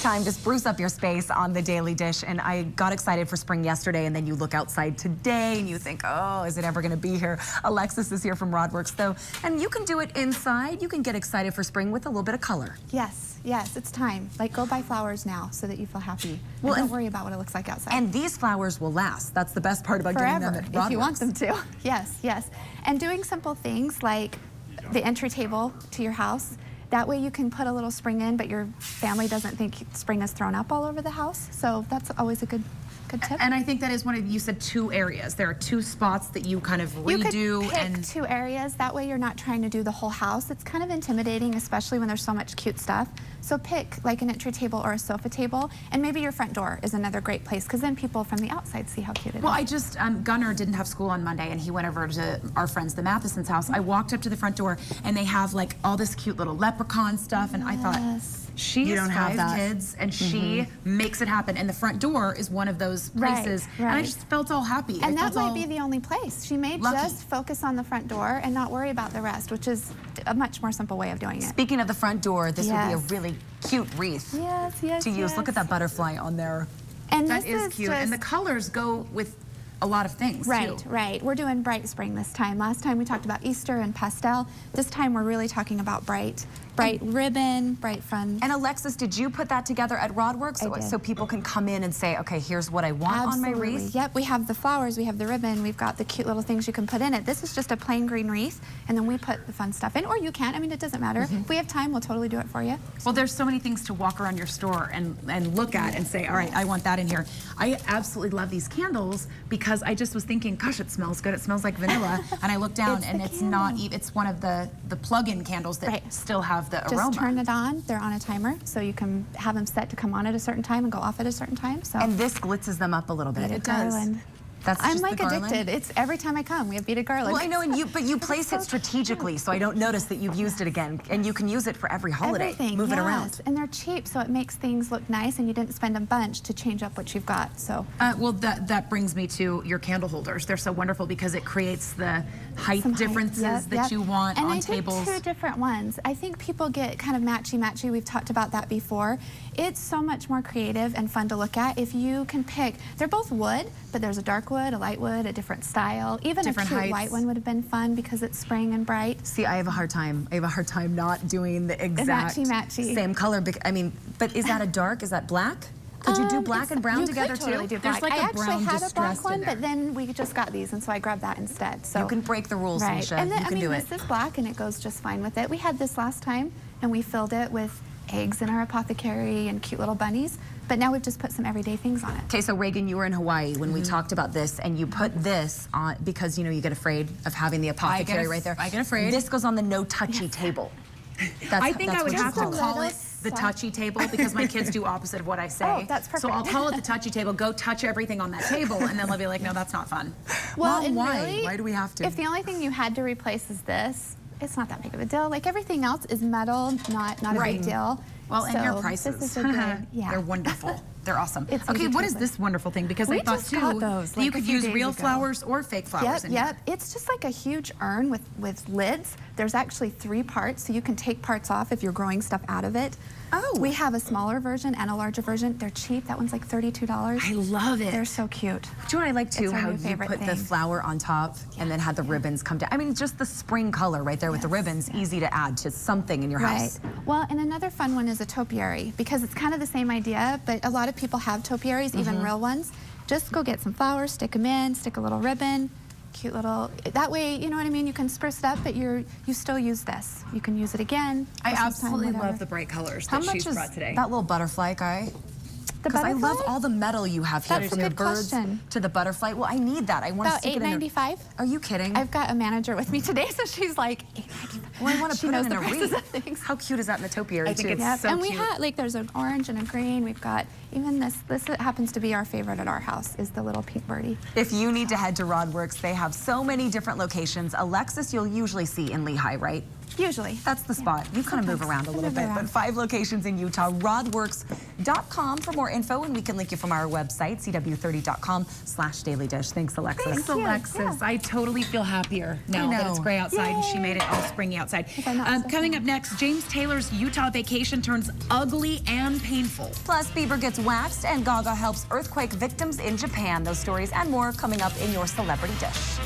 time to spruce up your space on the Daily Dish. And I got excited for spring yesterday, and then you look outside today and you think, oh, is it ever going to be here? Alexis is here from Rodworks, though, and you can do it inside. You can get excited for spring with a little bit of color. Yes, yes, it's time. Like, go buy flowers now so that you feel happy. Well, and don't worry about what it looks like outside. And these flowers will last. That's the best part about getting them at Rodworks. If you want them to. Yes, yes. And doing simple things like the entry table to your house. That way you can put a little spring in, but your family doesn't think spring is thrown up all over the house. So that's always a good tip. And I think that is one of, you said 2 areas. There are 2 spots that you kind of redo. You could pick 2 areas. That way you're not trying to do the whole house. It's kind of intimidating, especially when there's so much cute stuff. So pick like an entry table or a sofa table, and maybe your front door is another great place, because then people from the outside see how cute it is. Well, I just, Gunnar didn't have school on Monday, and he went over to our friends, the Matheson's house. I walked up to the front door, and they have like all this cute little leprechaun stuff, and I thought, she has 5 kids, and she makes it happen. And the front door is one of those places, and I just felt all happy. And that might be the only place. She may lucky. Just focus on the front door and not worry about the rest, which is a much more simple way of doing it. Speaking of the front door, this would be a really cute wreath to use. Look at that butterfly on there. And that is cute, and the colors go with a lot of things, too. Right. We're doing bright spring this time. Last time we talked about Easter and pastel. This time we're really talking about bright ribbon, bright fun. And Alexis, did you put that together at Rodworks so people can come in and say, okay, here's what I want on my wreath? Yep, we have the flowers, we have the ribbon, we've got the cute little things you can put in it. This is just a plain green wreath, and then we put the fun stuff in, or you can. I mean, it doesn't matter. If we have time, we'll totally do it for you. Well, there's so many things to walk around your store and look at and say, all right, I want that in here. I absolutely love these candles because I just was thinking, gosh, it smells good. It smells like vanilla. And I looked down, and it's not even, it's one of the plug-in candles that still have the aroma. Just turn it on. They're on a timer, so you can have them set to come on at a certain time and go off at a certain time. So. And this glitzes them up a little bit. It does. I'm like addicted. It's every time I come, we have beaded garland. Well, I know, but you place it strategically, so I don't notice that you've used it again. And you can use it for every holiday. Everything, move it around. And they're cheap, so it makes things look nice, and you didn't spend a bunch to change up what you've got. So. Well, that brings me to your candle holders. They're so wonderful because it creates the height differences that you want on tables. And I did 2 different ones. I think people get kind of matchy-matchy. We've talked about that before. It's so much more creative and fun to look at if you can pick. They're both wood, but there's a dark wood, a light wood, a different style. Even a cute white one would have been fun because it's spring and bright. See, I have a hard time. I have a hard time not doing the exact same color. I mean, but is that a dark? Is that black? Could you do black and brown together too? Do black. Like I actually had a black one, but then we just got these, and so I grabbed that instead. So you can break the rules, Nisha. And then, you can do it. This is black, and it goes just fine with it. We had this last time, and we filled it with eggs in our apothecary and cute little bunnies. But now we've just put some everyday things on it. Okay, so Reagan, you were in Hawaii when we talked about this, and you put this on because, you know, you get afraid of having the apothecary right there. I get afraid. This goes on the no touchy table. I think I would have to call it the touchy table because my kids do opposite of what I say. Oh, that's perfect. So I'll call it the touchy table, go touch everything on that table, and then they'll be like, no, that's not fun. Well, Mom, why? Really, why do we have to? If the only thing you had to replace is this, it's not that big of a deal. Like everything else is metal, not a big deal. Well, and your prices, they're wonderful. They're awesome. Okay, what is this wonderful thing? Because I thought too, that you could use real flowers or fake flowers in here. It's just like a huge urn with lids. There's actually 3 parts, so you can take parts off if you're growing stuff out of it. Oh. We have a smaller version and a larger version. They're cheap. That one's like $32. I love it. They're so cute. Do you know what I like too? How you put the flower on top and then had the ribbons come down. I mean, just the spring color right there with the ribbons, easy to add to something in your house. Well, and another fun one is a topiary, because it's kind of the same idea, but a lot of people have topiaries, even real ones. Just go get some flowers, stick them in, stick a little ribbon. Cute little, that way, you know what I mean, you can spruce it up, but you still use this. You can use it again. I absolutely love the bright colors that she's brought today. That little butterfly guy? Because I love all the metal you have here, from your birds to the butterfly. Well, I need that. I want to stick it in $8.95. Are you kidding? I've got a manager with me today, so she's like, $8.95. Well, I want to put it in a wreath. How cute is that in the topiary, I think it's so and cute. we have, like, there's an orange and a green. We've got even this happens to be our favorite at our house, is the little pink birdie. If you need to head to Rodworks, they have so many different locations. Alexis, you'll usually see in Lehigh, right? Usually. That's the spot. You kind of move around a little bit, but 5 locations in Utah. Rodworks.com for more info, and we can link you from our website, cw30.com/dailydish. Thanks, Alexis. Thanks, Alexis. Yeah. I totally feel happier now that it's gray outside and she made it all springy outside. Coming up next, James Taylor's Utah vacation turns ugly and painful. Plus, Bieber gets waxed and Gaga helps earthquake victims in Japan. Those stories and more coming up in your Celebrity Dish.